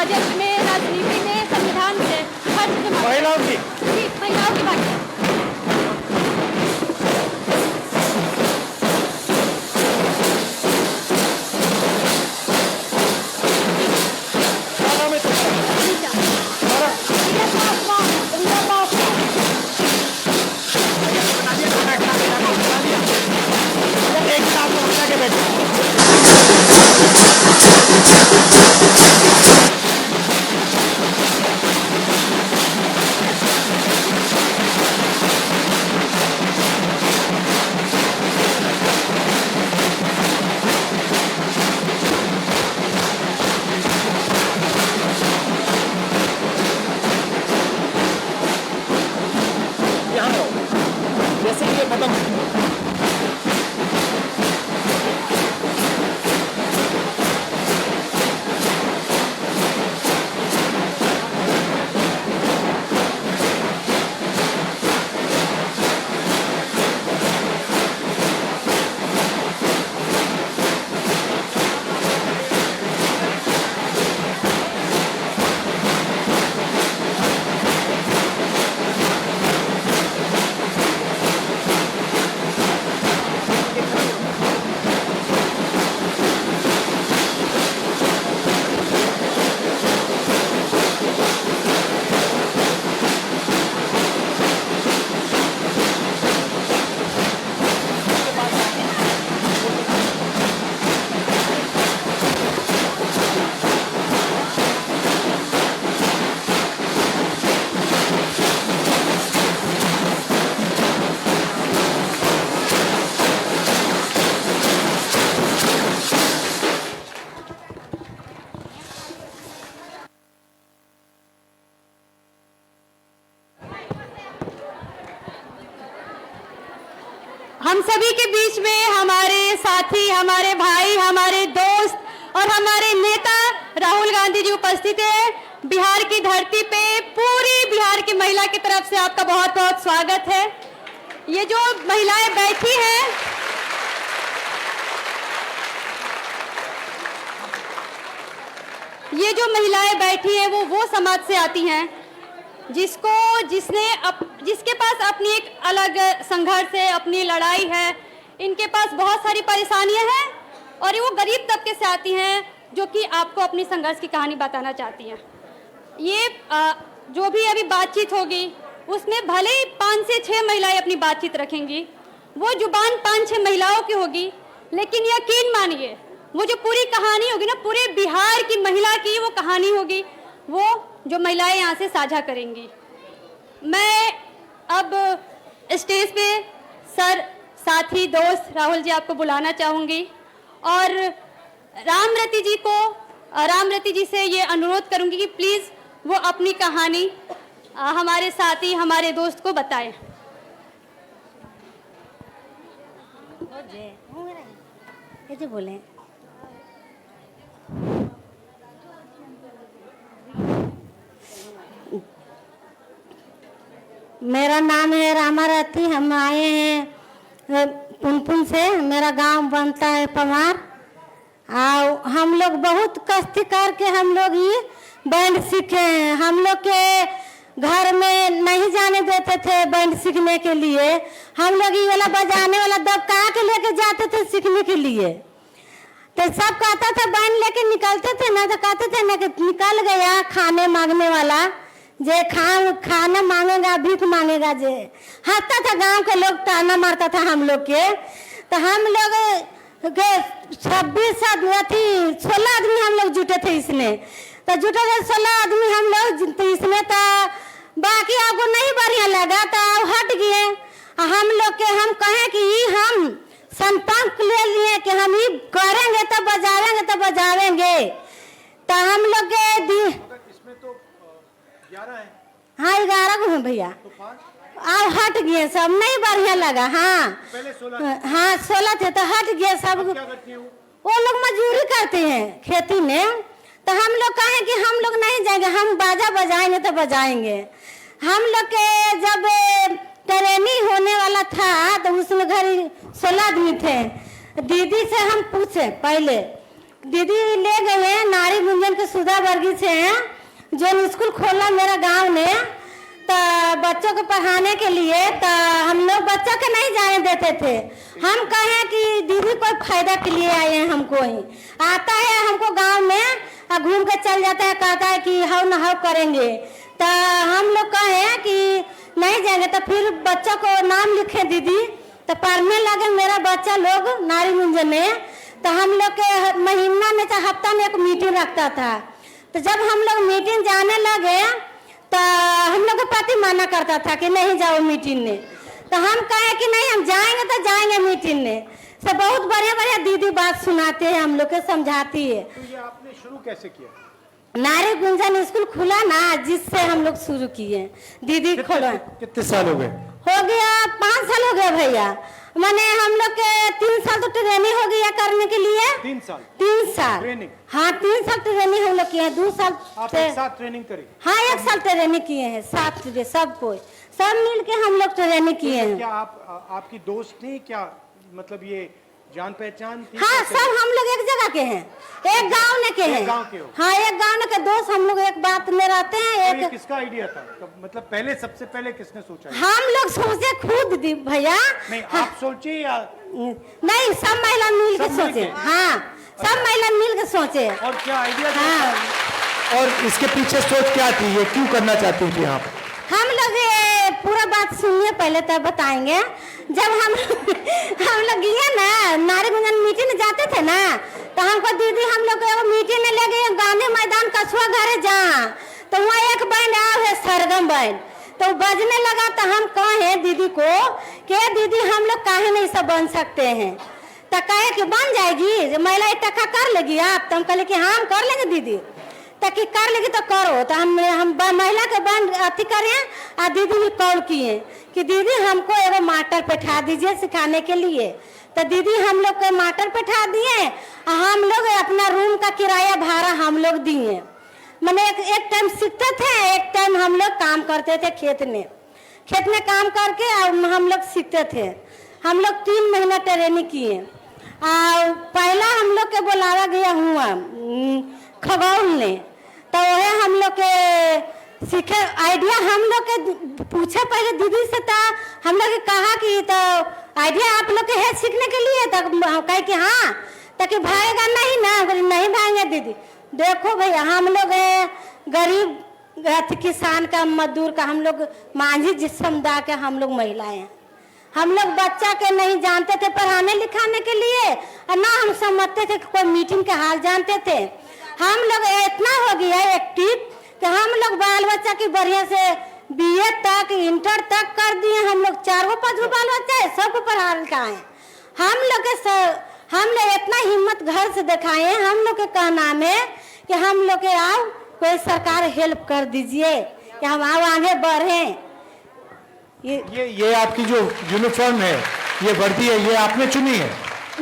Budget में, राजनीति में, संविधान से, हर चीज में महिलाओं की जी, महिलाओं की भागीदारी। क्या नाम है तुम्हारा? एक साथ में उठा के बैठो। यहाँ रहो, जैसे ये खत्म हो। हम सभी के बीच में हमारे साथी, हमारे भाई, हमारे दोस्त और हमारे नेता राहुल गांधी जी उपस्थित हैं। बिहार की धरती पे पूरी बिहार की महिला की तरफ से आपका बहुत बहुत स्वागत है। ये जो महिलाएं बैठी हैं, वो समाज से आती हैं जिसके पास अपनी एक अलग संघर्ष है, अपनी लड़ाई है। इनके पास बहुत सारी परेशानियां हैं और वो गरीब तबके से आती हैं जो कि आपको अपनी संघर्ष की कहानी बताना चाहती हैं। ये जो भी अभी बातचीत होगी उसमें भले ही 5 से 6 महिलाएं अपनी बातचीत रखेंगी, वो जुबान 5-6 महिलाओं की होगी, लेकिन यकीन मानिए वो जो पूरी कहानी होगी ना, पूरे बिहार की महिला की वो कहानी होगी, वो जो महिलाएं यहाँ से साझा करेंगी। मैं अब स्टेज पे सर, साथी, दोस्त राहुल जी आपको बुलाना चाहूँगी और रामरती जी से ये अनुरोध करूँगी कि प्लीज़ वो अपनी कहानी हमारे साथी, हमारे दोस्त को बताएं। कैसे बोले? मेरा नाम है रामारती। हम आए हैं पुनपुन से। मेरा गांव बनता है पमार। और हम लोग बहुत कष्ट करके हम लोग ये बैंड सीखे हैं। हम लोग के घर में नहीं जाने देते थे बैंड सीखने के लिए। हम लोग ये वाला बजाने वाला दबका के लेके जाते थे सीखने के लिए। तो सब कहता था बैंड लेके निकलते थे ना, तो कहते थे ना कि निकल गया खाने मांगने वाला, जे खाना मांगेगा, भीख मांगेगा। जे हंसता था, गांव के लोग ताना मारता था हम लोग के। तो हम लोग 16 आदमी हम लोग जुटे थे इसमें। तो जुटे थे 16 आदमी हम लोग इसमें। तो बाकी आपको नहीं बढ़िया लगा तो हट गए। हम लोग के हम कहें कि हम संपर्क ले लिए कि हम ये करेंगे तो बजावेंगे तो बजावेंगे। तो हम लोग के इसमें तो 11 है। हाँ 11 को हैं भैया। अब हट गए सब, नहीं बढ़िया लगा। हाँ पहले 16 हाँ 16 थे तो हट गए सब। क्या करती है वो लोग मजदूरी करते हैं खेती में। तो हम लोग कहें कि हम लोग नहीं जाएंगे, हम बाजा बजाएंगे तो बजाएंगे। हम लोग के जब ट्रेनिंग होने वाला था तो उसमें घर 16 आदमी थे। दीदी से हम पूछे पहले दीदी ले गए हैं नारी गुंजन के सुधा वर्गी से हैं, जो स्कूल खोला मेरा गांव ने, तो बच्चों को पढ़ाने के लिए। तो हम लोग बच्चों के नहीं जाने देते थे। हम कहें कि दीदी कोई फायदा के लिए आए हैं, हमको ही आता है, हमको गांव में घूम के चल जाता है, कहता है कि हाउ न हाउ करेंगे। तो हम लोग कहें कि नहीं जाएंगे। तो फिर बच्चों को नाम लिखे दीदी, तो पढ़ने लगे मेरा बच्चा लोग नारी गुंजन में। तो हम लोग के महीना में तो हफ्ता में एक मीटिंग रखता था। तो जब हम लोग मीटिंग जाने लगे तो हम लोग के पति मना करता था कि नहीं जाओ मीटिंग में। तो हम कहे कि नहीं हम जाएंगे तो जाएंगे मीटिंग में। तो बहुत बढ़िया बढ़िया दीदी बात सुनाते हैं, हम लोग के समझाती है। तो ये आपने शुरू कैसे किया? नारी गुंजन स्कूल खुला ना, जिससे हम लोग शुरू किए। दीदी खोला कितने साल हो गए? हो गया 5 साल हो गया भैया। मैंने हम लोग के 3 साल तो ट्रेनिंग हो गया करने के लिए। 3 साल? 3 साल ट्रेनिंग? हाँ 3 साल ट्रेनिंग हम लोग किए हैं। 2 साल आप एक साथ ट्रेनिंग करी? हाँ 1 साल ट्रेनिंग किए हैं साथ सब कोई, सब मिल के हम लोग ट्रेनिंग किए हैं। क्या आपकी दोस्त थी क्या, मतलब ये जान पहचान थी? हाँ सब हम लोग एक जगह के हैं, एक गांव के हैं। गांव के हो? हाँ एक गांव के दोस्त हम लोग एक बात में रहते हैं। तो ये किसका आइडिया था? मतलब पहले सबसे पहले किसने सोचा? हम लोग सोचे खुद भैया। नहीं आप सोचे या नहीं, सब महिला मिल के सोचे। हाँ सब महिला मिल के सोचे। और क्या आइडिया? हाँ और इसके पीछे सोच क्या थी, ये क्यों करना चाहती थी आप? हम लोग पूरा बात सुनिए पहले तब बताएंगे। जब हम लोग गए ना नारी गुंजन मीटिंग में जाते थे ना, तो हमको दीदी हम लोग को मीटिंग में ले गए गांधी मैदान कछुआ घर जहाँ। तो वहाँ एक बैंड आया है सरगम बैंड, तो बजने लगा। तो हम कहे दीदी को कि दीदी हम लोग काहे नहीं सब बन सकते हैं? तो कहे कि बन जाएगी, महिला इकट्ठा कर लेगी आप? तो हम कहले कि हाँ हम कर लेंगे दीदी। ताकि कर लेगी तो करो। तो हम महिला के बंद अथी करें और दीदी भी कॉल किए कि दीदी हमको एगो मास्टर बैठा दीजिए सिखाने के लिए। तो दीदी हम लोग को मास्टर बैठा दिए और हम लोग अपना रूम का किराया भाड़ा हम लोग दिए। मैंने एक टाइम सीखते थे, एक टाइम हम लोग काम करते थे खेत में काम करके हम लोग सीखते थे। हम लोग 3 महीना ट्रेनिंग किए। और पहला हम लोग के बुलावा गया हुआ खगौल ने, तो वह हम लोग के सीखे आइडिया हम लोग के पूछे पहले दीदी से। था हम लोग कहा कि तो आइडिया आप लोग के है सीखने के लिए? तो कहे कि हाँ। तो कि भागेगा नहीं ना? नहीं भागेंगे दीदी। देखो भैया हम लोग गरीब किसान का मजदूर का हम लोग मांझी जिस समुदाय के हम लोग महिलाएं हैं। हम लोग बच्चा के नहीं जानते थे पढ़ाने लिखाने के लिए, और ना हम समझते थे कोई मीटिंग के हाल जानते थे। हम लोग इतना हो गया एक्टिव कि हम लोग बाल बच्चा की बढ़िया से BA तक इंटर तक कर दिए। हम लोग 4-5 बाल बच्चा है, सबको पढ़ा लिखाए। हम लोग इतना हिम्मत घर से दिखाए। हम लोग के कहना में कि हम लोग के आओ कोई सरकार हेल्प कर दीजिए कि हम आओ आगे बढ़े। ये आपकी जो यूनिफॉर्म है, ये वर्दी है, ये आपने चुनी है?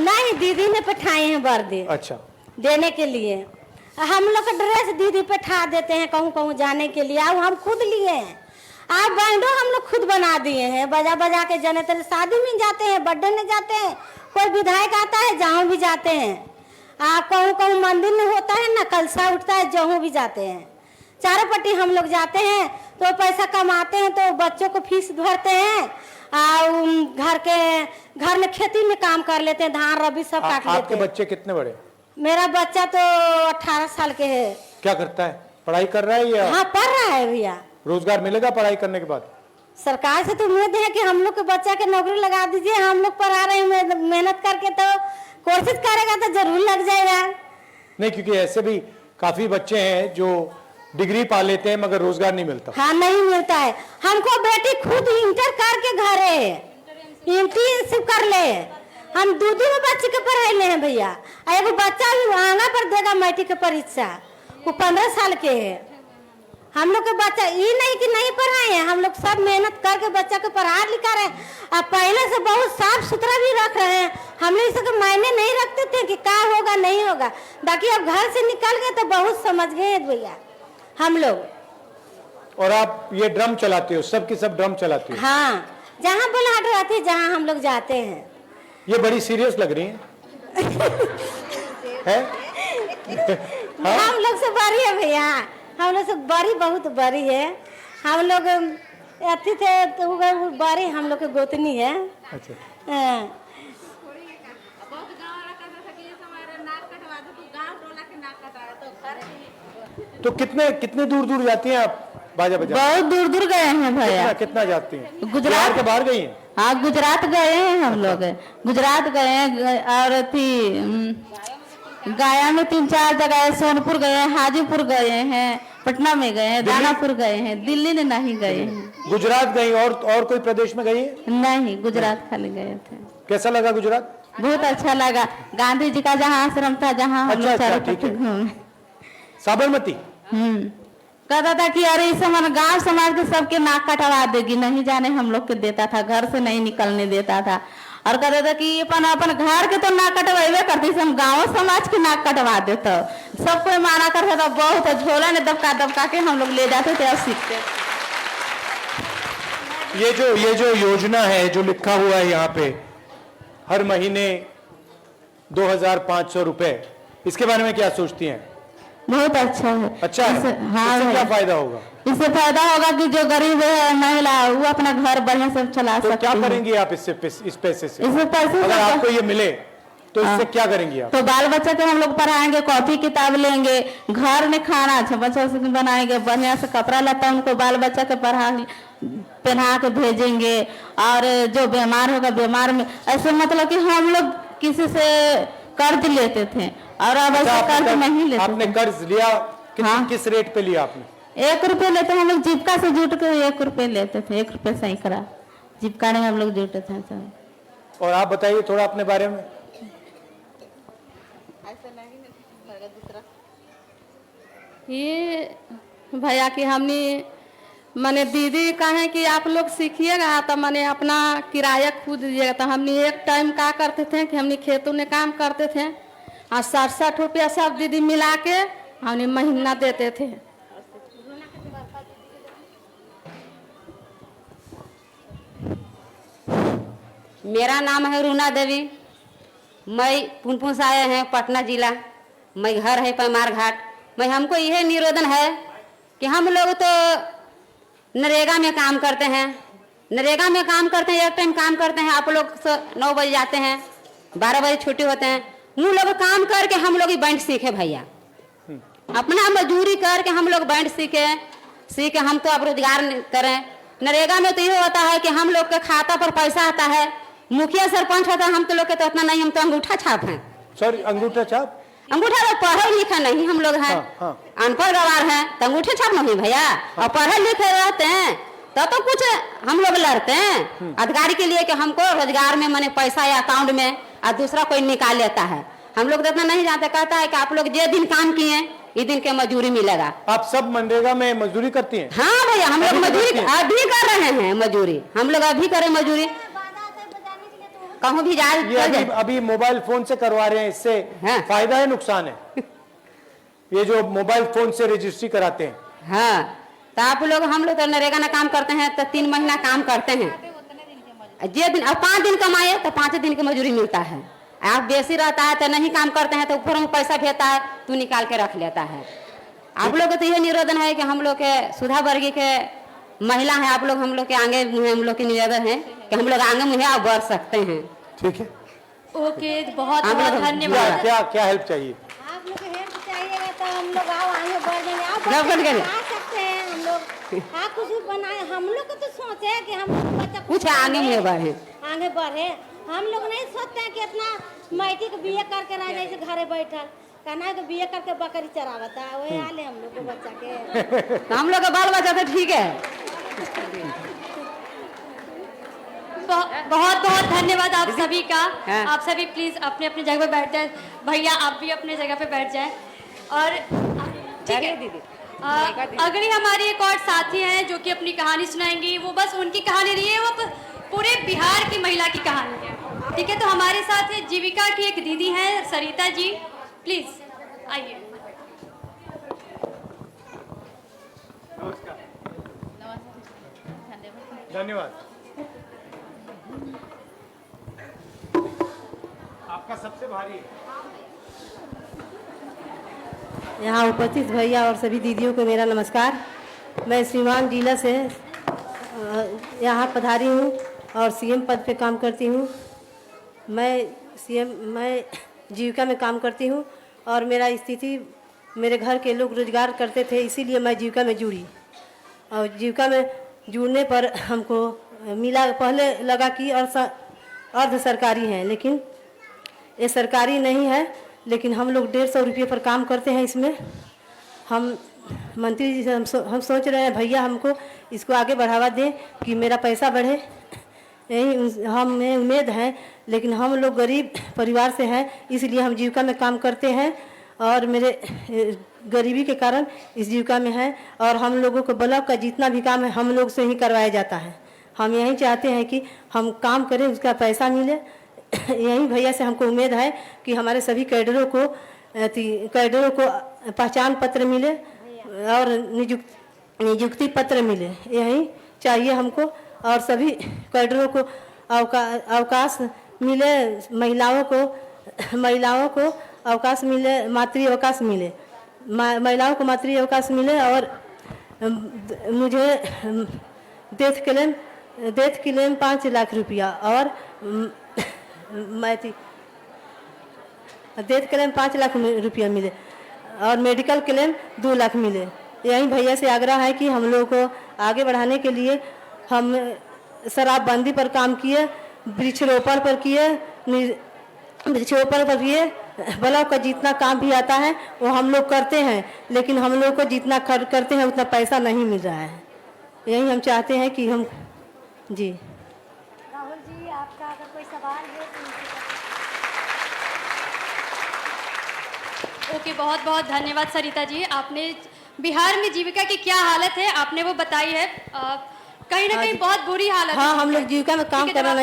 नहीं दीदी ने बैठाए हैं वर्दी। अच्छा। देने के लिए हम लोग का ड्रेस दीदी पे ठा देते हैं कहूँ कहूँ जाने के लिए। अब हम खुद लिए हैं। आप बैंडो हम लोग खुद बना दिए हैं, बजा बजा के जने तेरे शादी में जाते हैं, बर्थडे में जाते हैं, कोई विधायक आता है जहाँ भी जाते हैं। आप कहूँ कहूँ मंदिर में होता है ना कलसा उठता है, जहाँ भी जाते हैं। चारों पट्टी हम लोग जाते हैं तो पैसा कमाते हैं, तो बच्चों को फीस भरते हैं और घर में खेती में काम कर लेते हैं, धान रबी सब काट लेते हैं। आपके बच्चे कितने बड़े? मेरा बच्चा तो 18 साल के है। क्या करता है? पढ़ाई कर रहा है या? हाँ पढ़ रहा है भैया। रोजगार मिलेगा पढ़ाई करने के बाद? सरकार से तो उम्मीद है कि हम लोग के बच्चा के नौकरी लगा दीजिए। हम लोग पढ़ा रहे हैं मेहनत करके, तो कोशिश करेगा तो जरूर लग जाएगा। नहीं, क्योंकि ऐसे भी काफी बच्चे हैं जो डिग्री पा लेते हैं मगर रोजगार नहीं मिलता। हाँ नहीं मिलता है। हमको बेटी खुद इंटर करके घर है, इंटर्नशिप कर ले। हम 2 बच्चे के पढ़ाई ले हैं भैया। एगो बच्चा भी आगा पर देगा मैट्रिक के परीक्षा, वो 15 साल के है। हम लोग के बच्चा ये नहीं कि नहीं पढ़ाए हैं, हम लोग सब मेहनत करके बच्चा को पढ़ा लिखा रहे हैं। अब पहले से बहुत साफ सुथरा भी रख रहे हैं। हम लोग इसके मायने नहीं रखते थे कि क्या होगा नहीं होगा, बाकी अब घर से निकल गए तो बहुत समझ गए भैया हम लोग। और आप ये ड्रम चलाते हो, सब की सब ड्रम चलाती हो? हाँ जहाँ बुलाहट रहती है जहाँ हम लोग जाते हैं। ये बड़ी सीरियस लग रही है? हम लोग से बड़ी है भैया, हम लोग से बड़ी, बहुत बड़ी है। हम लोग अथी थे तो वो बड़ी हम लोग की गोतनी है। अच्छा, हाँ। तो कितने कितने दूर दूर जाती हैं आप बाजा बजा? बहुत दूर दूर गए हैं भैया। कितना कितना जाती हैं? गुजरात बिहार के बाहर गई हैं? हाँ, गुजरात गए हैं हम लोग। गुजरात गए हैं और थी गया में 3-4 जगह, सोनपुर गए हैं, हाजीपुर गए हैं, पटना में गए हैं, दानापुर गए हैं, दिल्ली में नहीं गए हैं। गुजरात गई और कोई प्रदेश में गई हैं? नहीं, गुजरात खाली गए थे। कैसा लगा गुजरात? बहुत अच्छा लगा। गांधी जी का जहाँ आश्रम था, जहाँ हम लोग अच्छा, चारों ठीक है। तरफ घूमे। साबरमती? कहता था कि अरे इस हमारे गांव समाज के सबके नाक कटवा देगी, नहीं जाने हम लोग के देता था, घर से नहीं निकलने देता था। और कहता था कि अपन अपन घर के तो नाक कटवाइबे करती, हम गाँव समाज के नाक कटवा देते। सब कोई माना करता था, बहुत झोला ने दबका दबका के हम लोग ले जाते थे और सीखते। ये जो योजना है, जो लिखा हुआ है यहाँ पे, हर महीने 2,500 रुपए, इसके बारे में क्या सोचती हैं? बहुत अच्छा है। अच्छा है। हाँ, इससे क्या फायदा होगा? इससे फायदा होगा कि जो गरीब है महिला, वो अपना घर बढ़िया से चला तो सकती क्या है। करेंगे आप इस पैसे से? इससे पैसे अगर आपको ये मिले तो इससे क्या करेंगे आप? तो बाल बच्चा को हम लोग पढ़ाएंगे, कॉपी किताब लेंगे, घर में खाना अच्छा बच्चा से बनाएंगे, बढ़िया से कपड़ा लता उनको बाल बच्चा के पहना के भेजेंगे। और जो बीमार होगा, बीमार में ऐसे मतलब कि हम लोग किसी से कर्ज लेते थे और अब ऐसा कर्ज नहीं लेते। आपने कर्ज लिया? हाँ। किस रेट पे लिया आपने? 1 रुपये लेते हम लोग, जीविका से जुट के 1 रुपये लेते थे, 1 रुपये सैकड़ा जीविका में हम लोग जुटे थे सब। और आप बताइए थोड़ा अपने बारे में। ये भैया कि हमने मैंने दीदी कहे कि आप लोग सीखिएगा तो मैंने अपना किराया खुद दीजिएगा। तो हमने एक टाइम क्या करते थे कि हमने खेतों में काम करते थे और 60-60 रुपया सब दीदी मिला के हमने महीना देते थे। मेरा नाम है रूना देवी, मैं पुनपुन से आए हैं पटना जिला, मैं घर है पैमार घाट। मैं हमको यह निवेदन है कि हम लोग तो नरेगा में काम करते हैं, नरेगा में काम करते हैं, एक टाइम काम करते हैं। आप लोग 9 बजे जाते हैं, 12 बजे छुट्टी होते हैं। वो लोग काम करके हम लोग बैंड सीखे भैया, अपना मजदूरी करके हम लोग बैंड सीखे हम तो अब रोजगार करें। नरेगा में तो ये होता है कि हम लोग के खाता पर पैसा आता है, मुखिया सरपंच होता है, हम तो लोग के तो उतना नहीं, हम तो अंगूठा छाप हैं। सॉरी, अंगूठा छाप? अंगूठा तो पढ़े लिखे नहीं हम लोग हैं, अनपढ़ गवार हैं, तो अंगूठे छाप नहीं भैया। और पढ़े लिखे रहते हैं तो कुछ हम लोग लड़ते हैं अधिकारी के लिए कि हमको रोजगार में मैंने पैसा या अकाउंट में और दूसरा कोई निकाल लेता है। हम लोग तो इतना नहीं जानते, कहता है कि आप लोग जे दिन काम किए ये दिन के मजदूरी मिलेगा। आप सब मनरेगा में मजदूरी करती हैं? हाँ भैया, हम लोग मजदूरी अभी कर रहे हैं, मजदूरी हम लोग अभी करें मजदूरी, कहूँ भी जाए। अभी मोबाइल फोन से करवा रहे हैं, इससे फायदा है नुकसान है? ये जो मोबाइल फोन से रजिस्ट्री कराते हैं। हाँ, तो आप लोग हम लोग तो नरेगा में काम करते हैं तो 3 महीना काम करते हैं, जे दिन अब 5 दिन कमाए तो 5 दिन की मजदूरी मिलता है। आप बेसी रहता है तो नहीं काम करते हैं तो ऊपर में पैसा भेजता है, तू निकाल के रख लेता है। आप लोग को तो यह निवेदन है कि हम लोग के सुधा वर्गीय के महिला है, आप लोग हम लोग के आगे हम लोग के निवेदन है कि हम लोग आगे मुहे आप बढ़ सकते हैं। ठीक है, ओके, बहुत बहुत धन्यवाद। क्या क्या हेल्प चाहिए? आप लोग को हेल्प चाहिएगा तो हम लोग आओ आगे बढ़ जाएंगे। आप आ सकते हैं, हम लोग आप कुछ बनाए। हम लोग को तो सोचे है कि हम बच्चा कुछ आगे में बढ़े, आगे बढ़े। हम लोग नहीं सोचते हैं कि इतना मैटी को बीए करके रह जाए घरे बैठल, कहना है तो बीए करके बकरी चरावता वही हाल है हम लोग को बच्चा के। हम लोग का बाल बच्चा तो ठीक है। बहुत बहुत धन्यवाद आप सभी का। हाँ। आप सभी प्लीज अपने अपने जगह पे बैठ जाए। भैया आप भी अपने जगह पे बैठ जाए। और ठीक है दीदी, अगली हमारी एक और साथी हैं जो कि अपनी कहानी सुनाएंगी। वो बस उनकी कहानी नहीं है, वो पूरे बिहार की महिला की कहानी है। ठीक है, तो हमारे साथ है जीविका की एक दीदी हैं, सरिता जी, प्लीज आइए। धन्यवाद। आपका सबसे भारी है। यहाँ उपस्थित भैया और सभी दीदियों को मेरा नमस्कार। मैं श्रीमान जिला से यहाँ पधारी हूँ और सीएम पद पे काम करती हूँ। मैं जीविका में काम करती हूँ और मेरा स्थिति, मेरे घर के लोग रोजगार करते थे, इसीलिए मैं जीविका में जुड़ी। और जीविका में जुड़ने पर हमको मिला, पहले लगा कि अर्ध सरकारी है, लेकिन ये सरकारी नहीं है। लेकिन हम लोग 150 रुपये पर काम करते हैं इसमें। हम मंत्री जी से हम सोच रहे हैं भैया हमको इसको आगे बढ़ावा दें कि मेरा पैसा बढ़े, यही हमें उम्मीद है। लेकिन हम लोग गरीब परिवार से हैं, इसलिए हम जीविका में काम करते हैं और मेरे गरीबी के कारण इस जीविका में है। और हम लोगों को ब्लॉक का जितना भी काम है हम लोग से ही करवाया जाता है। हम यही चाहते हैं कि हम काम करें, उसका पैसा मिले। यही भैया से हमको उम्मीद है कि हमारे सभी कैडरों को पहचान पत्र मिले और नियुक्ति पत्र मिले, यही चाहिए हमको। और सभी कैडरों को अवकाश मिले, महिलाओं को अवकाश मिले, मातृ अवकाश मिले, महिलाओं को मातृ अवकाश मिले। और मुझे डेथ क्लेम 5 लाख रुपया और डेथ क्लेम 5 लाख रुपया मिले और मेडिकल क्लेम 2 लाख मिले। यही भैया से आग्रह है कि हम लोगों को आगे बढ़ाने के लिए हम शराबबंदी पर काम किए, वृक्षारोपण पर किए, ब्लॉक का जितना काम भी आता है वो हम लोग करते हैं। लेकिन हम लोग को जितना खर्च करते हैं उतना पैसा नहीं मिल रहा है। यही हम चाहते हैं कि हम जी। राहुल जी, आपका अगर कोई सवाल है तो ओके, बहुत बहुत धन्यवाद सरिता जी। आपने बिहार में जीविका की क्या हालत है आपने वो बताई है। कहीं ना कहीं बहुत बुरी हालत हाँ, है। हम लोग जीविका में काम करना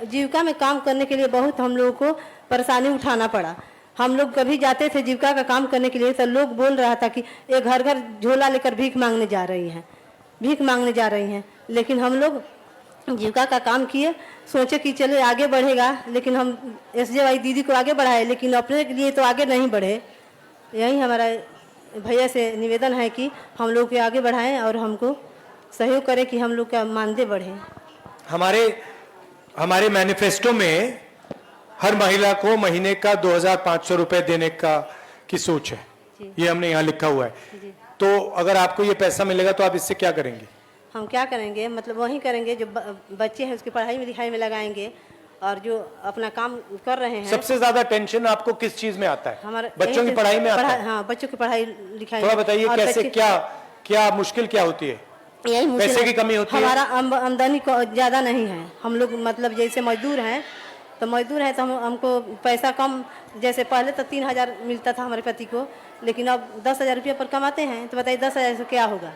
जीविका में काम करने के लिए बहुत हम लोगों को परेशानी उठाना पड़ा। हम लोग कभी जाते थे जीविका का काम करने के लिए तो लोग बोल रहा था कि ये घर घर झोला लेकर भीख मांगने जा रही हैं। लेकिन हम लोग जीविका का काम किए, सोचे कि चले आगे बढ़ेगा। लेकिन हम SJY दीदी को आगे बढ़ाए, लेकिन अपने के लिए तो आगे नहीं बढ़े। यही हमारा भैया से निवेदन है कि हम लोग के आगे बढ़ाएं और हमको सहयोग करें कि हम लोग का मानदेय बढ़े। हमारे मैनिफेस्टो में हर महिला को महीने का 2500 रुपए देने की सोच है, ये हमने यहाँ लिखा हुआ है। तो अगर आपको ये पैसा मिलेगा तो आप इससे क्या करेंगे? हम क्या करेंगे, मतलब वही करेंगे जो बच्चे हैं उसकी पढ़ाई में लिखाई में लगाएंगे और जो अपना काम कर रहे हैं। सबसे ज्यादा टेंशन आपको किस चीज में आता है? हमारे बच्चों की पढ़ाई में आता है? हाँ, बच्चों की पढ़ाई लिखाई। थोड़ा बताइए कैसे, क्या मुश्किल क्या होती है? यही पैसे की कमी होती है? हमारा आमदनी ज्यादा नहीं है। हम लोग मतलब जैसे मजदूर हैं तो हमको पैसा कम, जैसे पहले तो 3000 मिलता था हमारे पति को, लेकिन अब 10,000 रुपये पर कमाते हैं। तो बताइए 10,000 से क्या होगा?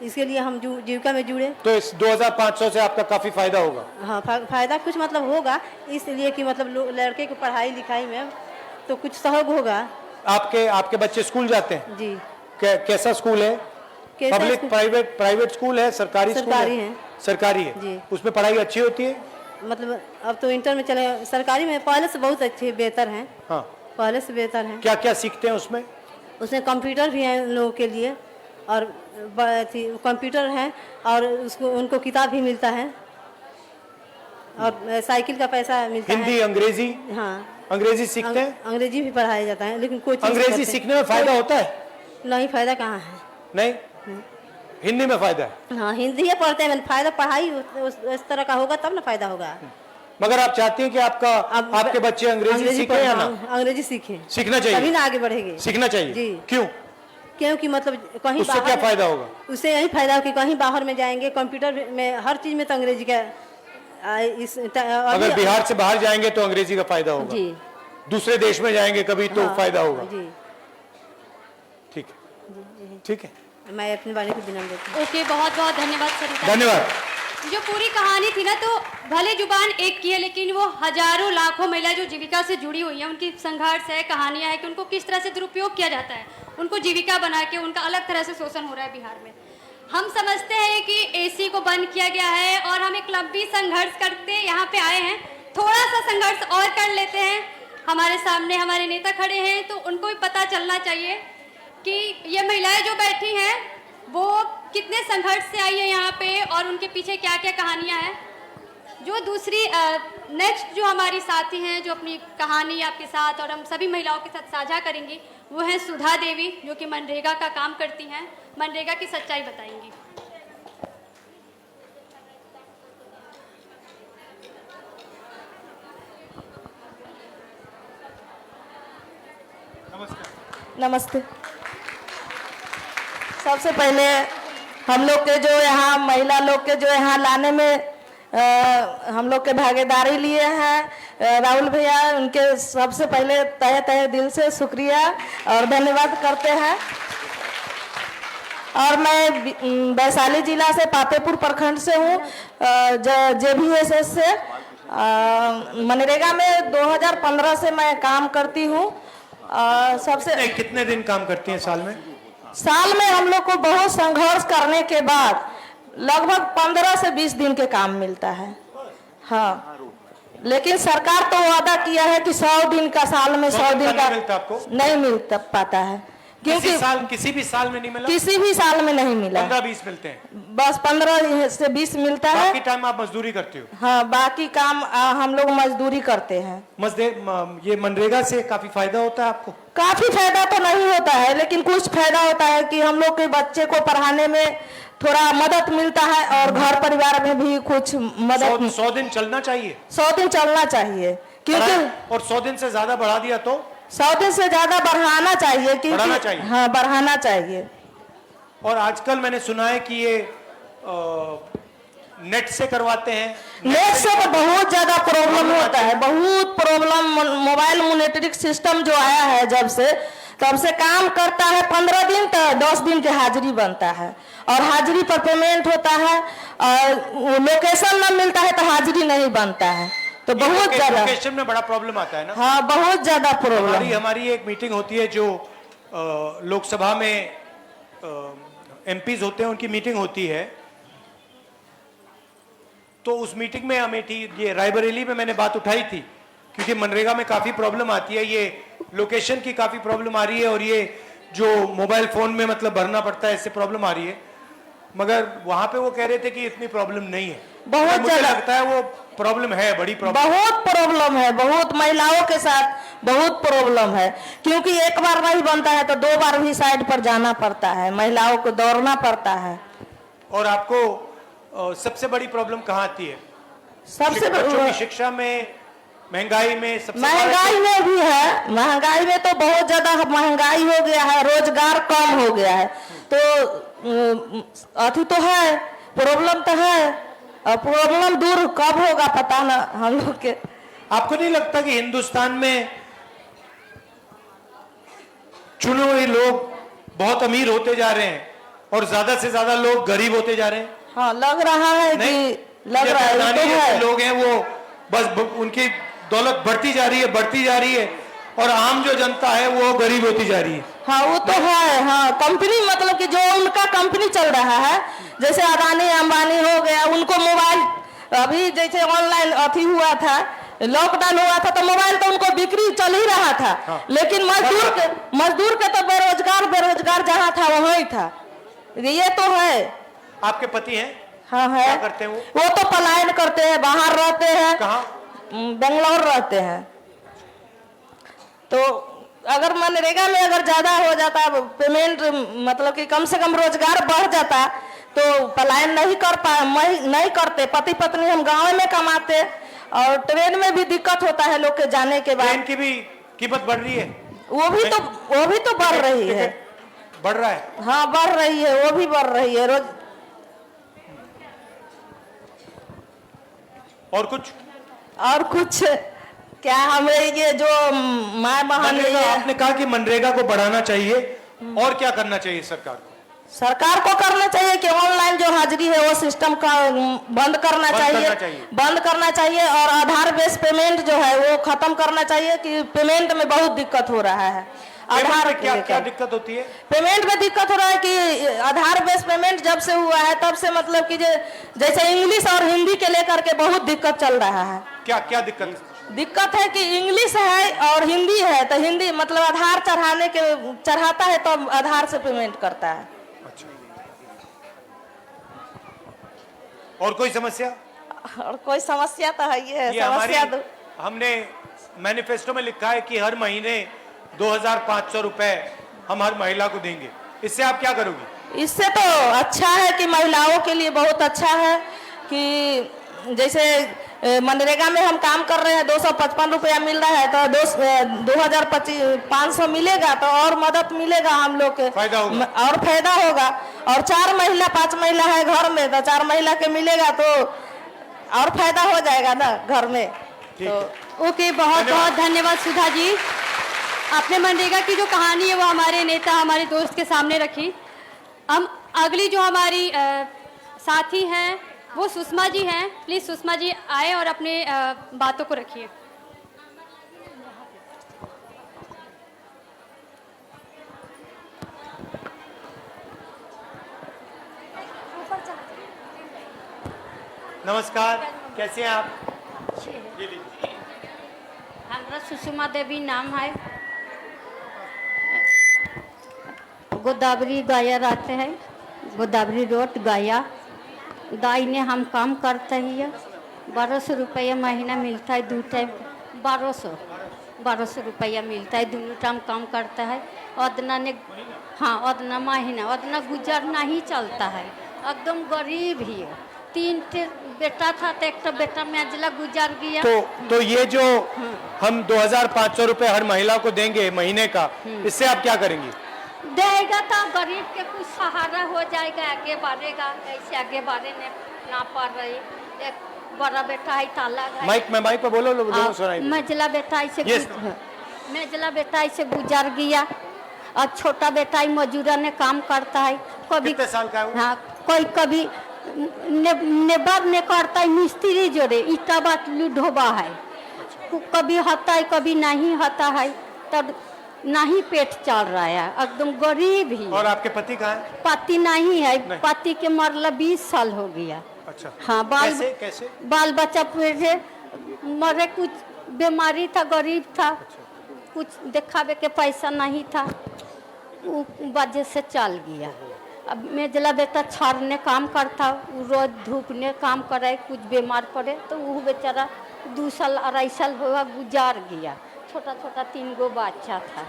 इसके लिए हम जीविका में जुड़े। तो इस 2500 से आपका काफी फायदा होगा? हाँ, फायदा कुछ मतलब होगा, इसलिए कि मतलब लड़के की पढ़ाई लिखाई में तो कुछ सहयोग होगा। आपके बच्चे स्कूल जाते हैं? जी। कैसा स्कूल है? पब्लिक प्राइवेट स्कूल है? सरकारी है? सरकारी है जी। उसमें पढ़ाई अच्छी होती है? मतलब अब तो इंटर में चले, सरकारी में पहले से बहुत अच्छे बेहतर हैं। हाँ, पहले से बेहतर हैं। क्या क्या सीखते हैं उसमें? उसमें कंप्यूटर भी है लोगों के लिए और कंप्यूटर है और उनको किताब भी मिलता है और साइकिल का पैसा मिलता है। हिंदी, अंग्रेजी? हाँ, अंग्रेजी सीखते हैं? अंग्रेजी भी पढ़ाया जाता है, लेकिन कोई अंग्रेजी सीखने में फायदा होता है? नहीं, फायदा कहाँ है। नहीं, हिंदी में फायदा है। हाँ, हिंदी ही पढ़ते हैं, फायदा पढ़ाई उस तरह का होगा तब ना फायदा होगा। मगर आप चाहते हैं कि आपके बच्चे अंग्रेजी सीखें या ना? अंग्रेजी सीखें, सीखना चाहिए, तभी ना आगे बढ़ेंगे। सीखना चाहिए जी। क्यों? क्योंकि मतलब कहीं उससे क्या फायदा होगा? उससे यही फायदा हो कि कहीं बाहर में जाएंगे, कंप्यूटर में हर चीज में तो अंग्रेजी का अगर बिहार से बाहर जाएंगे तो अंग्रेजी का फायदा होगा जी। दूसरे देश में जाएंगे कभी तो हाँ, फायदा होगा जी। ठीक है, ठीक है। मैं अपने वाले को विनम्र देती हूँ। ओके, बहुत बहुत धन्यवाद सरिता। धन्यवाद। जो पूरी कहानी थी ना, तो भले जुबान एक की है, लेकिन वो हजारों लाखों महिला जो जीविका से जुड़ी हुई हैं, उनकी संघर्ष है, कहानियां है कि उनको किस तरह से दुरुपयोग किया जाता है, उनको जीविका बना के उनका अलग तरह से शोषण हो रहा है बिहार में। हम समझते हैं कि AC को बंद किया गया है और हम एक लंबी संघर्ष करते यहाँ पे आए हैं। थोड़ा सा संघर्ष और कर लेते हैं, हमारे सामने हमारे नेता खड़े हैं, तो उनको भी पता चलना चाहिए कि ये महिलाएं जो बैठी हैं वो कितने संघर्ष से आई है यहाँ पे और उनके पीछे क्या क्या कहानियाँ हैं। जो दूसरी नेक्स्ट जो हमारी साथी हैं जो अपनी कहानी आपके साथ और हम सभी महिलाओं के साथ साझा करेंगी, वो हैं सुधा देवी, जो कि मनरेगा का काम करती हैं, मनरेगा की सच्चाई बताएंगी। नमस्ते। सबसे पहले हम लोग के जो यहाँ महिला लोग के जो यहाँ लाने में हम लोग के भागीदारी लिए हैं राहुल भैया, उनके सबसे पहले तहे तहे दिल से शुक्रिया और धन्यवाद करते हैं। और मैं वैशाली जिला से पातेपुर प्रखंड से हूँ, JBSS से। मनरेगा में 2015 से मैं काम करती हूँ। सबसे कितने दिन काम करती हैं साल में? साल में हम लोग को बहुत संघर्ष करने के बाद लगभग 15 से 20 दिन के काम मिलता है। हाँ, लेकिन सरकार तो वादा किया है कि 100 दिन का, साल में 100 दिन का मिलता आपको? नहीं मिल पाता है, क्योंकि किसी भी साल में नहीं मिला। किसी भी साल में नहीं मिला। 15-20 मिलते हैं, बस 15 से 20 मिलता है। बाकी टाइम आप मजदूरी करते हो? हाँ, बाकी काम हम लोग मजदूरी करते हैं। ये मनरेगा से काफी फायदा होता है आपको? काफी फायदा तो नहीं होता है, लेकिन कुछ फायदा होता है कि हम लोग के बच्चे को पढ़ाने में थोड़ा मदद मिलता है और घर परिवार में भी कुछ मदद। 100 दिन चलना चाहिए? 100 दिन चलना चाहिए, क्योंकि और 100 दिन से ज्यादा बढ़ा दिया तो? 100 दिन से ज्यादा बढ़ाना चाहिए, बढ़ाना चाहिए। हाँ, बढ़ाना चाहिए। और आजकल मैंने सुना है कि ये नेट से करवाते हैं। नेट से तो बहुत ज्यादा प्रॉब्लम होता है, बहुत प्रॉब्लम। मोबाइल मॉनिटरिंग सिस्टम जो आया है जब से, तब से काम करता है 15 दिन तो 10 दिन की हाजिरी बनता है और हाजिरी पर पेमेंट होता है, और लोकेशन न मिलता है तो हाजिरी नहीं बनता है। तो बहुत ज्यादा लोकेशन में बड़ा प्रॉब्लम आता है ना? हाँ, बहुत ज्यादा प्रॉब्लम। हमारी एक मीटिंग होती है जो लोकसभा में MPs होते हैं, उनकी मीटिंग होती है। तो उस मीटिंग में अमेठी, ये रायबरेली में मैंने बात उठाई थी, क्योंकि मनरेगा में काफी प्रॉब्लम आती है, ये लोकेशन की काफी प्रॉब्लम आ रही है और ये जो मोबाइल फोन में मतलब भरना पड़ता है, इससे प्रॉब्लम आ रही है। मगर वहां पे वो कह रहे थे कि इतनी प्रॉब्लम नहीं है। बहुत मुझे ज्यादा लगता है वो प्रॉब्लम है, बड़ी प्रॉब्लम। बहुत प्रॉब्लम है, बहुत महिलाओं के साथ बहुत प्रॉब्लम है, क्योंकि एक बार नहीं बनता है तो 2 बार भी साइड पर जाना पड़ता है, महिलाओं को दौड़ना पड़ता है। और आपको सबसे बड़ी प्रॉब्लम कहाँ आती है? सबसे बच्चों की शिक्षा में, महंगाई में? सबसे महंगाई में भी है, महंगाई में तो बहुत ज्यादा महंगाई हो गया है, रोजगार कम हो गया है, तो अथी तो है, प्रॉब्लम तो है। और प्रॉब्लम दूर कब होगा पता ना हम लोग के। आपको नहीं लगता कि हिंदुस्तान में चुने हुए लोग बहुत अमीर होते जा रहे हैं और ज्यादा से ज्यादा लोग गरीब होते जा रहे हैं? हाँ, लग रहा है कि लग रहा है, तो है। लोग हैं वो बस उनकी दौलत बढ़ती जा रही है, बढ़ती जा रही है, और आम जो जनता है वो गरीब होती जा रही है। हाँ, वो तो है। हाँ, कंपनी मतलब कि जो उनका कंपनी चल रहा है, जैसे अदानी अंबानी हो गया, उनको मोबाइल अभी जैसे ऑनलाइन अथी हुआ था, लॉकडाउन हुआ था, तो मोबाइल तो उनको बिक्री चल ही रहा था। हाँ। लेकिन मजदूर के तो बेरोजगार जहाँ था वहीं था। ये तो है। आपके पति हैं? हाँ, है। क्या करते हैं वो तो पलायन करते हैं, बाहर रहते हैं। कहाँ? बेंगलोर रहते हैं। तो अगर मनरेगा में अगर ज्यादा हो जाता पेमेंट, मतलब कि कम से कम रोजगार बढ़ जाता, तो पलायन नहीं करते। पति पत्नी हम गांव में कमाते, और ट्रेन में भी दिक्कत होता है लोग के जाने के बाद। ट्रेन की भी कीमत बढ़ रही है? वो भी तो बढ़ रही है। बढ़ रहा है? हाँ, बढ़ रही है, वो भी बढ़ रही है रोज। और कुछ क्या, हमें ये जो माँ बहन, आपने कहा कि मनरेगा को बढ़ाना चाहिए, और क्या करना चाहिए सरकार को? सरकार को करना चाहिए कि ऑनलाइन जो हाजिरी है वो सिस्टम का बंद करना चाहिए, और आधार बेस पेमेंट जो है वो खत्म करना चाहिए, कि पेमेंट में बहुत दिक्कत हो रहा है। आधार में क्या दिक्कत होती है? पेमेंट में दिक्कत हो रहा है कि आधार बेस पेमेंट जब से हुआ है तब से मतलब कि जैसे इंग्लिश और हिंदी के लेकर के बहुत दिक्कत चल रहा है। क्या दिक्कत? दिक्कत है कि इंग्लिश है और हिंदी है, तो हिंदी मतलब आधार चढ़ाता है तो आधार से पेमेंट करता है। और कोई समस्या? और कोई समस्या तो है ये समस्या हमने मैनिफेस्टो में लिखा है कि हर महीने 2500 रुपए हम हर महिला को देंगे, इससे आप क्या करोगी? इससे तो अच्छा है कि महिलाओं के लिए बहुत अच्छा है कि जैसे मनरेगा में हम काम कर रहे हैं, 255 रुपया मिल रहा है, तो 2500 मिलेगा तो और मदद मिलेगा हम लोग के, फायदा होगा और फायदा होगा। और 4 महिला 5 महिला है घर में, तो 4 महिला के मिलेगा तो और फायदा हो जाएगा ना घर में। तो ओके, बहुत बहुत धन्यवाद सुधा जी। आपने मनरेगा की जो कहानी है वो हमारे नेता, हमारे दोस्त के सामने रखी। हम अगली जो हमारी साथी हैं वो सुषमा जी हैं। प्लीज सुषमा जी आए और अपने बातों को रखिए। नमस्कार, कैसे हैं आप? हमारा सुषमा देवी नाम है, गोदावरी गया रहते हैं, गोदावरी रोड गया। दाई ने हम काम करते ही 1200 रुपया महीना मिलता है, 2 टाइम 1200 रुपया मिलता है, दोनों टाइम काम करता है। उतना ने हाँ उतना महीना उतना गुजरना ही चलता है, एकदम गरीब ही है। 3 बेटा था तो एक बेटा मेजला गुजर गया। तो ये जो हम 2500 रुपए हर महिला को देंगे महीने का, इससे आप क्या करेंगी? देगा तो गरीब के कुछ सहारा हो जाएगा, आगे बढ़ेगा। ऐसे आगे बढ़ने ना पड़ रही। एक बड़ा बेटा है ताला है, माइक पे बोलो, लोगों सुनाई दे। मझला बेटा ऐसे गुजर गया। और छोटा बेटा ही मजूरा ने काम करता है। कभी कितने साल का है वो? हाँ, कोई कभी नेबर ने करता है, मिस्त्री जोड़े ईटा बाटलू ढोबा है। कभी होता है कभी नहीं होता है, तब नहीं पेट चल रहा है, एकदम गरीब ही। और आपके पति कहाँ है? पति नहीं है, पति के मरला 20 साल हो गया। अच्छा, हाँ, कैसे? बाल बच्चा पूरे मरे, कुछ बीमारी था, गरीब था। कुछ दिखावे के पैसा नहीं था, वो वजह से चल गया। अब मेजला बेटा छाड़ने काम करता, रोज धूप ने काम करे, कुछ बीमार पड़े तो वो बेचारा 2 साल 2.5 साल हुआ गुजार गया। छोटा 3 गो बच्चा था।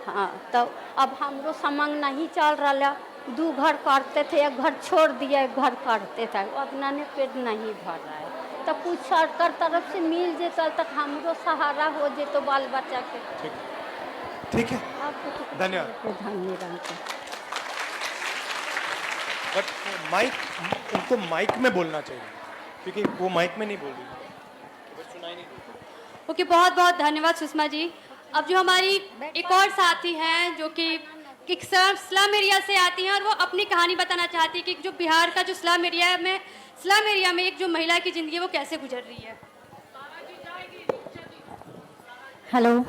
हाँ, तो अब हमरो समंग नहीं चल रहा। 2 घर करते थे, एक घर छोड़ दिया, एक घर करते थे, उतना ने पेट नहीं भर रहा है। तो कुछ सरकार तरफ से मिल जेता तक हमरो सहारा हो जेतो बाल बच्चा के। ठीक है, धन्यवाद। धन्यवाद। बट उनको माइक में बोलना चाहिए, क्योंकि वो माइक में नहीं बोल रही, सुनाई नहीं। ओके, बहुत बहुत धन्यवाद सुषमा जी। अब जो हमारी एक और साथी हैं जो कि स्लम एरिया से आती हैं और वो अपनी कहानी बताना चाहती है कि जो बिहार का जो स्लम एरिया में एक जो महिला की जिंदगी वो कैसे गुजर रही है। हेलो,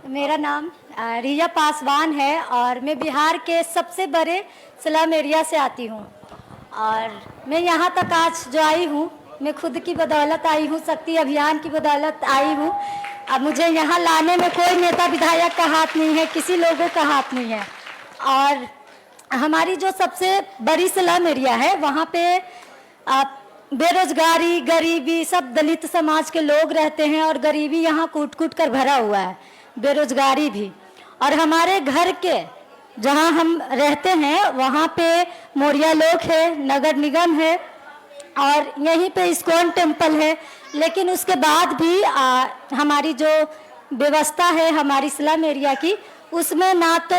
मेरा नाम रिया पासवान है और मैं बिहार के सबसे बड़े स्लम एरिया से आती हूँ। और मैं यहाँ तक आज जो आई हूँ, मैं खुद की बदौलत आई हूँ, शक्ति अभियान की बदौलत आई हूँ। अब मुझे यहाँ लाने में कोई नेता विधायक का हाथ नहीं है, किसी लोगों का हाथ नहीं है। और हमारी जो सबसे बड़ी स्लम एरिया है, वहाँ पे बेरोजगारी, गरीबी, सब दलित समाज के लोग रहते हैं और गरीबी यहाँ कूट कूट कर भरा हुआ है, बेरोजगारी भी। और हमारे घर के जहाँ हम रहते हैं वहाँ पे मोरिया लोग है, नगर निगम है और यहीं पे इस्कॉन टेम्पल है। लेकिन उसके बाद भी हमारी जो व्यवस्था है हमारी स्लम एरिया की, उसमें ना तो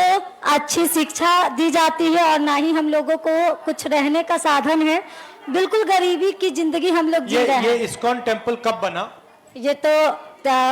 अच्छी शिक्षा दी जाती है और ना ही हम लोगों को कुछ रहने का साधन है। बिल्कुल गरीबी की जिंदगी हम लोग जी रहे हैं। ये इस्कॉन टेम्पल कब बना? ये तो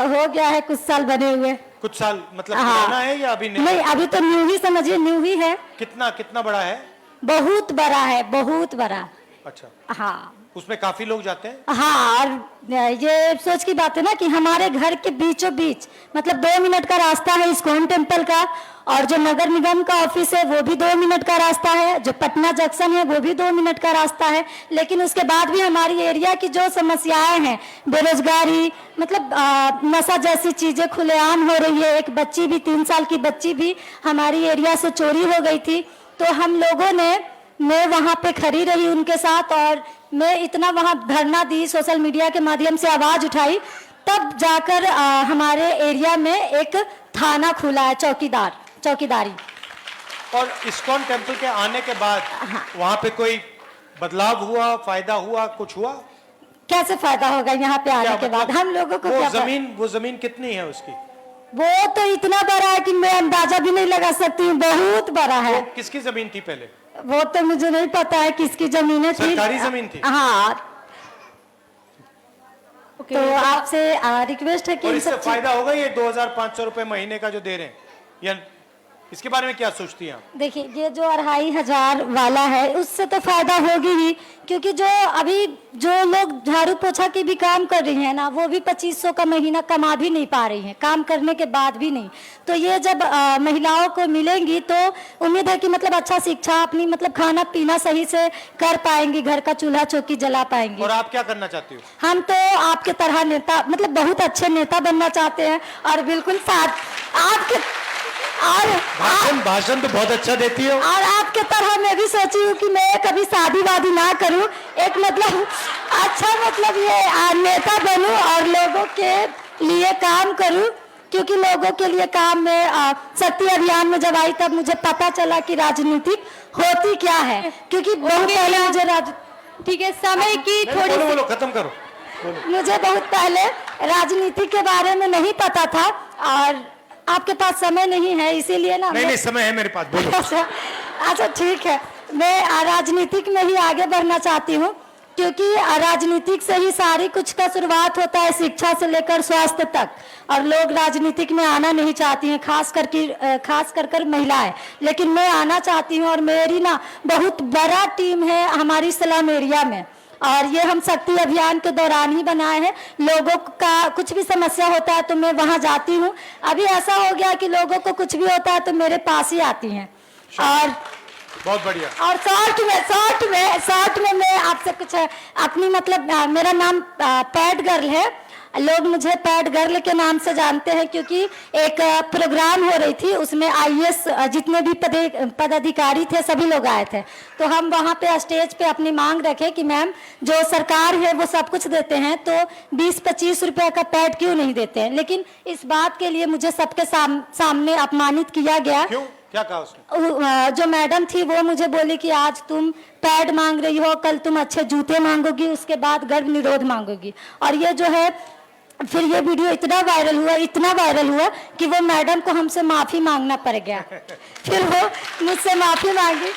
हो गया है कुछ साल बने हुए। कुछ साल मतलब पुराना है या अभी नहीं, अभी तो न्यू ही समझिए, न्यू ही है। कितना बड़ा है? बहुत बड़ा है, बहुत बड़ा। अच्छा, हाँ उसमें काफी लोग जाते हैं। हाँ, और ये सोच की बात है ना कि हमारे घर के बीचों बीच मतलब 2 मिनट का रास्ता है इस्कॉन टेम्पल का, और जो नगर निगम का ऑफिस है वो भी 2 मिनट का रास्ता है, जो पटना जंक्शन है वो भी 2 मिनट का रास्ता है। लेकिन उसके बाद भी हमारी एरिया की जो समस्याएं हैं, बेरोजगारी, मतलब नशा जैसी चीजें खुलेआम हो रही है। एक बच्ची भी, 3 साल की बच्ची भी हमारी एरिया से चोरी हो गई थी। तो हम लोगों ने, मैं वहाँ पे खड़ी रही उनके साथ, और मैं इतना वहाँ धरना दी, सोशल मीडिया के माध्यम से आवाज उठाई, तब जाकर हमारे एरिया में एक थाना खुला है, चौकीदारी। और इस्कॉन टेम्पल के आने के बाद वहाँ पे कोई बदलाव हुआ, फायदा हुआ, कुछ हुआ? कैसे फायदा होगा यहाँ पे आने के बाद? हम लोगों को वो जमीन कितनी है उसकी? वो तो इतना बड़ा है कि मैं अंदाजा भी नहीं लगा सकती हूँ, बहुत बड़ा है। किसकी जमीन थी पहले? वो तो मुझे नहीं पता है किसकी जमीनें थी। सरकारी जमीन थी? हाँ। तो आपसे रिक्वेस्ट है कि और इससे फायदा होगा ये 2500 रुपए महीने का जो दे रहे हैं, या इसके बारे में क्या सोचती हैं आप? देखिए, ये जो 2500 वाला है उससे तो फायदा होगी ही, क्योंकि जो अभी जो लोग झाड़ू पोछा की भी काम कर रही हैं ना, वो भी 2500 का महीना कमा भी नहीं पा रही हैं, काम करने के बाद भी नहीं। तो ये जब महिलाओं को मिलेंगी तो उम्मीद है कि मतलब अच्छा शिक्षा, अपनी मतलब खाना पीना सही से कर पाएंगी, घर का चूल्हा चौकी जला पाएंगी। और आप क्या करना चाहती हो? हम तो आपके तरह नेता, मतलब बहुत अच्छे नेता बनना चाहते हैं, और बिल्कुल साथ आपके, और भाषण तो बहुत अच्छा देती हो। और आपके तरह मैं भी सोची हूँ कि मैं कभी शादी वादी ना करूँ, एक मतलब अच्छा मतलब ये नेता बनूं और लोगों के लिए काम करूं, क्योंकि लोगों के लिए काम में शक्ति अभियान में जब आई तब मुझे पता चला कि राजनीतिक होती क्या है, क्योंकि बहुत पहले मुझे ठीक है, समय की थोड़ी बोलो, खत्म करो। मुझे बहुत पहले राजनीति के बारे में नहीं पता था, और आपके पास समय नहीं है इसीलिए ना। नहीं, समय है मेरे पास, बोलो। अच्छा ठीक है, मैं राजनीतिक में ही आगे बढ़ना चाहती हूँ, क्योंकि राजनीतिक से ही सारी कुछ का शुरुआत होता है, शिक्षा से लेकर स्वास्थ्य तक, और लोग राजनीतिक में आना नहीं चाहती हैं, खास कर महिलाएं, लेकिन मैं आना चाहती हूँ। और मेरी ना बहुत बड़ा टीम है हमारी स्लम एरिया में, और ये हम शक्ति अभियान के दौरान ही बनाए हैं। लोगों का कुछ भी समस्या होता है तो मैं वहाँ जाती हूँ। अभी ऐसा हो गया कि लोगों को कुछ भी होता है तो मेरे पास ही आती हैं। और बहुत बढ़िया। और शॉर्ट में मैं आपसे कुछ अपनी मतलब मेरा नाम पैड गर्ल है, लोग मुझे पैड गर्ल के नाम से जानते हैं, क्योंकि एक प्रोग्राम हो रही थी, उसमें IAS जितने भी पदाधिकारी थे सभी लोग आए थे। तो हम वहाँ पे स्टेज पे अपनी मांग रखे कि मैम, जो सरकार है वो सब कुछ देते हैं, तो 20-25 रुपए का पैड क्यों नहीं देते हैं? लेकिन इस बात के लिए मुझे सबके सामने अपमानित किया गया। क्यों? क्या कहा उसने? जो मैडम थी वो मुझे बोली कि आज तुम पैड मांग रही हो, कल तुम अच्छे जूते मांगोगी, उसके बाद गर्भ निरोध मांगोगी। और ये जो है, फिर ये वीडियो इतना वायरल हुआ कि वो मैडम को हमसे माफी मांगना पड़ गया। फिर वो मुझसे माफी मांगी,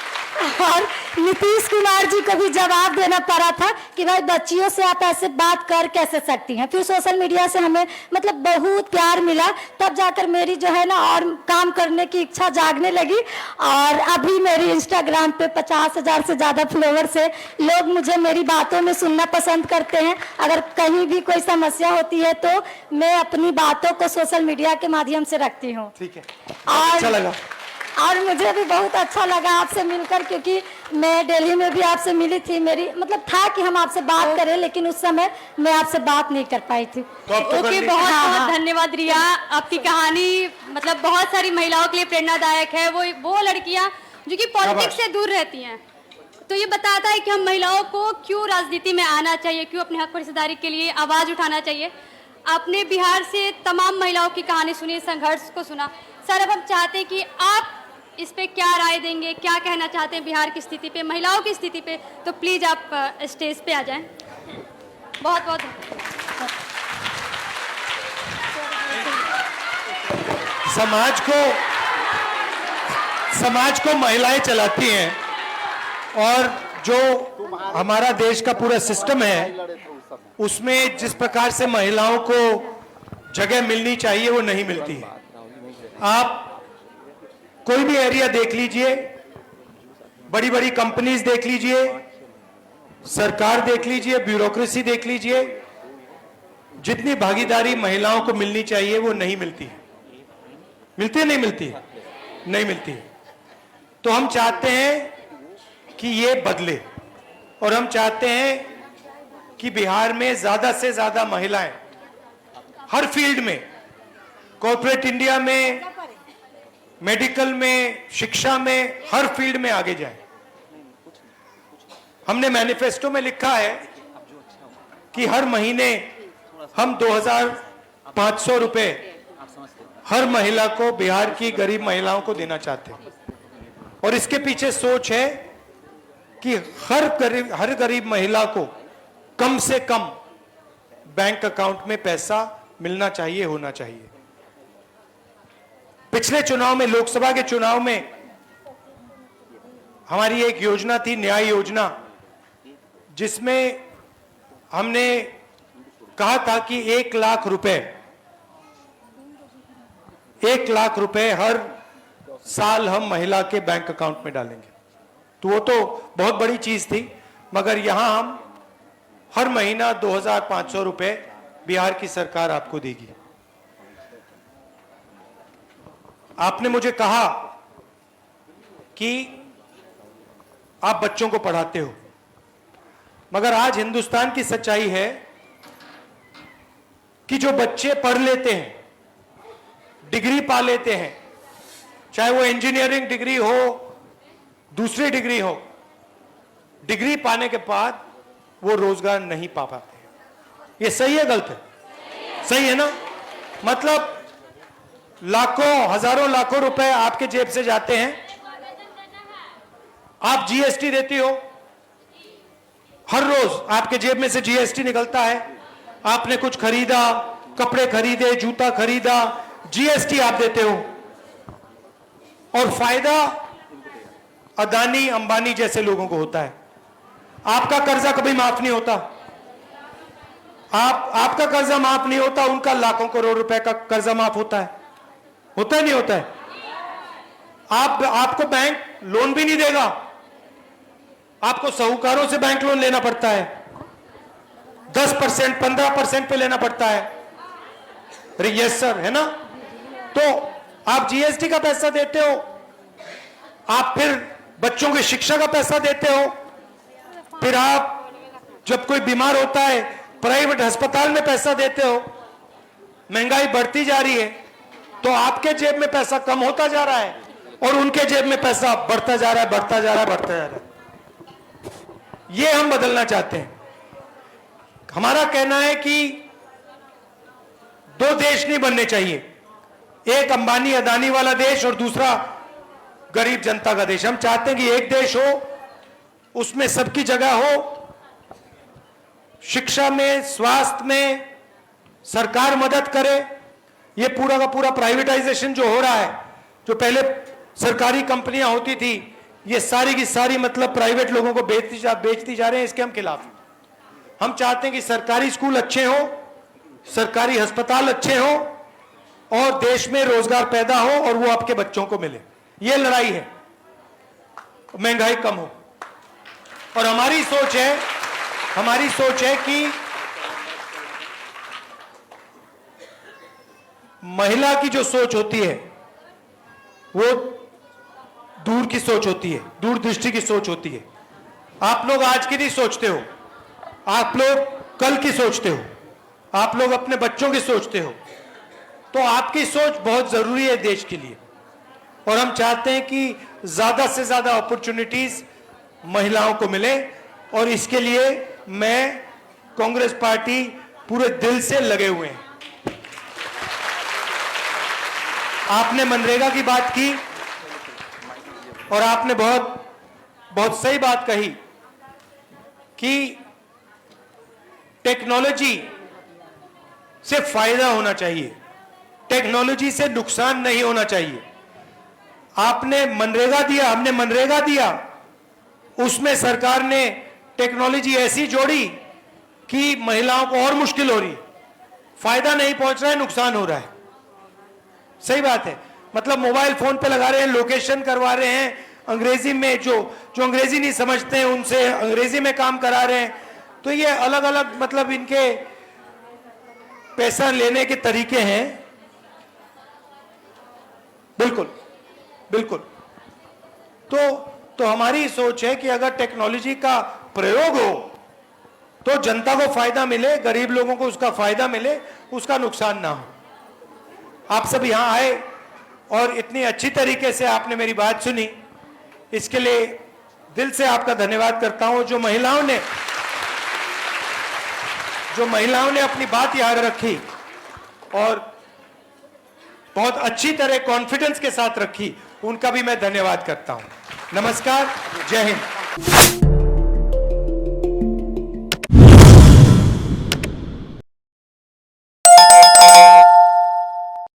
और नीतीश कुमार जी को भी जवाब देना पड़ा था कि भाई बच्चियों से आप ऐसे बात कर कैसे सकती हैं। फिर सोशल मीडिया से हमें मतलब बहुत प्यार मिला, तब जाकर मेरी जो है ना और काम करने की इच्छा जागने लगी। और अभी मेरी इंस्टाग्राम पे 50,000 से ज़्यादा फॉलोवर्स है। लोग मुझे मेरी बातों में सुनना पसंद करते हैं। अगर कहीं भी कोई समस्या होती है तो मैं अपनी बातों को सोशल मीडिया के माध्यम से रखती हूँ। ठीक है, अच्छा लगा। और मुझे भी बहुत अच्छा लगा आपसे मिलकर, क्योंकि मैं दिल्ली में भी आपसे मिली थी। मेरी मतलब था कि हम आपसे बात करें, लेकिन उस समय मैं आपसे बात नहीं कर पाई थी। ओके, बहुत बहुत धन्यवाद रिया। आपकी कहानी मतलब बहुत सारी महिलाओं के लिए प्रेरणादायक है। वो लड़कियां जो कि पॉलिटिक्स से दूर रहती हैं, तो ये बताता है कि हम महिलाओं को क्यों राजनीति में आना चाहिए, क्यों अपने हक पर हिस्सेदारी के लिए आवाज उठाना चाहिए। आपने बिहार से तमाम महिलाओं की कहानी सुनी, संघर्ष को सुना। सर, अब हम चाहते हैं कि आप इस पे क्या राय देंगे, क्या कहना चाहते हैं बिहार की स्थिति पे, महिलाओं की स्थिति पे, तो प्लीज आप स्टेज पे आ जाएं। बहुत बहुत समाज को महिलाएं चलाती हैं, और जो हमारा देश का पूरा सिस्टम है उसमें जिस प्रकार से महिलाओं को जगह मिलनी चाहिए वो नहीं मिलती है। आप कोई भी एरिया देख लीजिए, बड़ी बड़ी कंपनीज देख लीजिए, सरकार देख लीजिए, ब्यूरोक्रेसी देख लीजिए, जितनी भागीदारी महिलाओं को मिलनी चाहिए वो नहीं मिलती है। मिलती है नहीं मिलती है? नहीं मिलती है। तो हम चाहते हैं कि ये बदले, और हम चाहते हैं कि बिहार में ज्यादा से ज्यादा महिलाएं हर फील्ड में, कॉर्पोरेट इंडिया में, मेडिकल में, शिक्षा में, हर फील्ड में आगे जाएं। हमने मैनिफेस्टो में लिखा है कि हर महीने हम 2,500 रुपए हर महिला को, बिहार की गरीब महिलाओं को देना चाहते हैं। और इसके पीछे सोच है कि हर गरीब महिला को कम से कम बैंक अकाउंट में पैसा मिलना चाहिए, होना चाहिए। पिछले चुनाव में, लोकसभा के चुनाव में हमारी एक योजना थी, न्याय योजना, जिसमें हमने कहा था कि 1 लाख रुपए, 1 लाख रुपए हर साल हम महिला के बैंक अकाउंट में डालेंगे। तो वो तो बहुत बड़ी चीज थी, मगर यहां हम हर महीना 2,500 रुपए बिहार की सरकार आपको देगी। आपने मुझे कहा कि आप बच्चों को पढ़ाते हो, मगर आज हिंदुस्तान की सच्चाई है कि जो बच्चे पढ़ लेते हैं, डिग्री पा लेते हैं, चाहे वो इंजीनियरिंग डिग्री हो, दूसरी डिग्री हो, डिग्री पाने के बाद वो रोजगार नहीं पा पाते हैं। ये सही है गलत है? सही है ना? मतलब लाखों, हजारों लाखों रुपए आपके जेब से जाते हैं, आप जीएसटी देती हो, हर रोज आपके जेब में से जीएसटी निकलता है, आपने कुछ खरीदा, कपड़े खरीदे, जूता खरीदा, जीएसटी आप देते हो, और फायदा अदानी अंबानी जैसे लोगों को होता है। आपका कर्जा कभी माफ नहीं होता, आपका कर्जा माफ नहीं होता, उनका लाखों करोड़ रुपए का कर्जा माफ होता है। होता है नहीं होता है? आपको बैंक लोन भी नहीं देगा, आपको साहूकारों से बैंक लोन लेना पड़ता है, 10%, 15% पे लेना पड़ता है। अरे यस सर, है ना? तो आप जीएसटी का पैसा देते हो, आप फिर बच्चों की शिक्षा का पैसा देते हो, फिर आप जब कोई बीमार होता है प्राइवेट अस्पताल में पैसा देते हो। महंगाई बढ़ती जा रही है, तो आपके जेब में पैसा कम होता जा रहा है और उनके जेब में पैसा बढ़ता जा रहा है, बढ़ता जा रहा है, बढ़ता जा रहा है। ये हम बदलना चाहते हैं। हमारा कहना है कि 2 देश नहीं बनने चाहिए, एक अंबानी अदानी वाला देश और दूसरा गरीब जनता का देश। हम चाहते हैं कि एक देश हो, उसमें सबकी जगह हो, शिक्षा में, स्वास्थ्य में सरकार मदद करे। ये पूरा का पूरा प्राइवेटाइजेशन जो हो रहा है, जो पहले सरकारी कंपनियां होती थी, ये सारी की सारी मतलब प्राइवेट लोगों को बेचती जा रहे हैं, इसके हम खिलाफ हैं। हम चाहते हैं कि सरकारी स्कूल अच्छे हो, सरकारी अस्पताल अच्छे हो, और देश में रोजगार पैदा हो और वो आपके बच्चों को मिले। ये लड़ाई है, महंगाई कम हो। और हमारी सोच है कि महिला की जो सोच होती है वो दूर की सोच होती है, दूरदृष्टि की सोच होती है। आप लोग आज की नहीं सोचते हो, आप लोग कल की सोचते हो, आप लोग अपने बच्चों की सोचते हो। तो आपकी सोच बहुत जरूरी है देश के लिए, और हम चाहते हैं कि ज्यादा से ज्यादा अपॉर्चुनिटीज महिलाओं को मिले, और इसके लिए मैं, कांग्रेस पार्टी पूरे दिल से लगे हुए हैं। आपने मनरेगा की बात की और आपने बहुत सही बात कही कि टेक्नोलॉजी से फायदा होना चाहिए, टेक्नोलॉजी से नुकसान नहीं होना चाहिए। आपने मनरेगा दिया, हमने मनरेगा दिया, उसमें सरकार ने टेक्नोलॉजी ऐसी जोड़ी कि महिलाओं को और मुश्किल हो रही है, फायदा नहीं पहुंच रहा है, नुकसान हो रहा है। सही बात है, मतलब मोबाइल फोन पे लगा रहे हैं, लोकेशन करवा रहे हैं, अंग्रेजी में जो अंग्रेजी नहीं समझते हैं उनसे अंग्रेजी में काम करा रहे हैं। तो ये अलग अलग मतलब इनके पैसा लेने के तरीके हैं। बिल्कुल बिल्कुल। तो हमारी सोच है कि अगर टेक्नोलॉजी का प्रयोग हो तो जनता को फायदा मिले, गरीब लोगों को उसका फायदा मिले, उसका नुकसान ना हो। आप सब यहां आए और इतनी अच्छी तरीके से आपने मेरी बात सुनी, इसके लिए दिल से आपका धन्यवाद करता हूं। जो महिलाओं ने अपनी बात याद रखी और बहुत अच्छी तरह कॉन्फिडेंस के साथ रखी, उनका भी मैं धन्यवाद करता हूं। नमस्कार, जय हिंद।